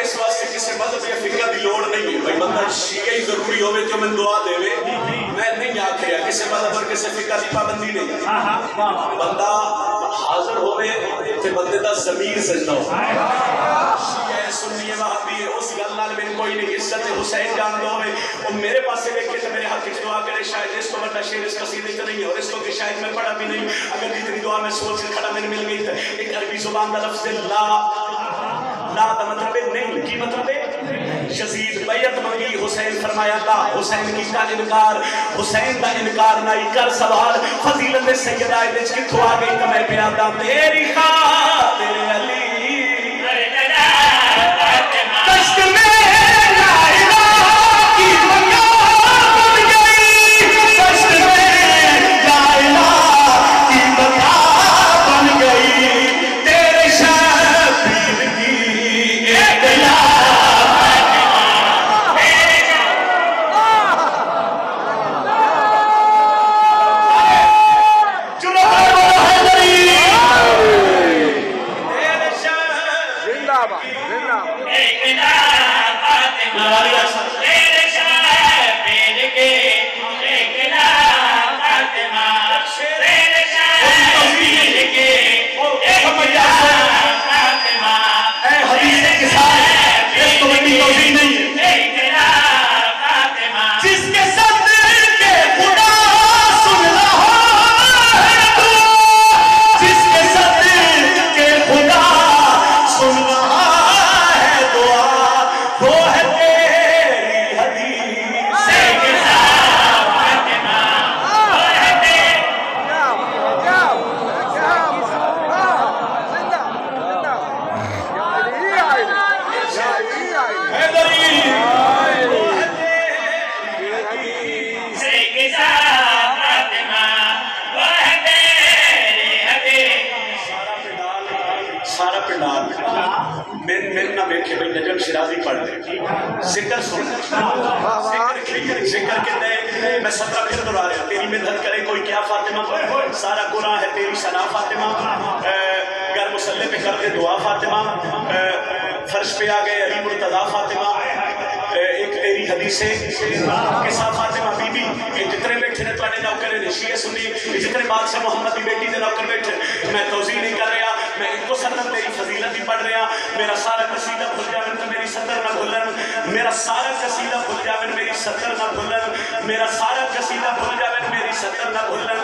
इस वास्ते किसी मजहब या फिक्र की लोड़ नहीं है भाई बंदा शिया ही जरूरी होवे जो मैं दुआ देवे मैं नहीं आखिया किसी मजहब और किसी फिक्र की पाबंदी नहीं बंदा हाजिर होवे ते बंदे दा ज़मीर सजदा हो शिया है सुन्नी है वहाबी है उस गल नाल मेरी कोई नहीं इज्जत हुसैन जान दो और मेरे पास देखे तो मेरे हक दुआ करे शायद इसको बड़ा शेर इस कसीदे का नहीं है और इसको कि शायद मैं पढ़ा भी नहीं अगर जितनी दुआ मैं सोच के खड़ा मैंने मिल गई तो एक अरबी जुबान का लफ्ज़ ला का मतलब है नहीं की मतलब है यजीद बैयत मंगी हुसैन फरमाया था हुसैन की का इनकार हुसैन का इनकार नहीं कर सवाल फजीलत सैयदा विच किथों आ गई तो मैं प्यादा तेरी खातिर अली कश्त में लाइला की मंगा बन गई कश्त में लाइला की मंगा बन गई तेरे शबीर की एक शिराजी पढ़ जिक्र सुन जिक्र कहते हैं मैं 17 फिर दोहरा रहा तेरी मिन्नत करे कोई क्या फातिमा सारा गुनाह है तेरी सना फातिमा घर मुसल्ले पे कर दे दुआ फातिमा फर्श पे आ गए अली मुर्तजा फातिमा एक तेरी हदीसे किसा फातिमा बीबी ये जितने बैठे ने तुम्हारे नौकर ने शिया सुन्नी जितने बादशाह मोहम्मद की बेटी के नौकर बैठे मैं तौज़ीह नहीं कर रहा मैं इनको सदर तेरी फजीलत ही पढ़ रहा मेरा सारा कसीदा भूल जावे तो मेरी सदर ना भूलन मेरा सारा कसीदा भूल जावे मेरी सदर ना भूलन मेरा सारा कसीदा भूल जावे मेरी सदर ना भूलन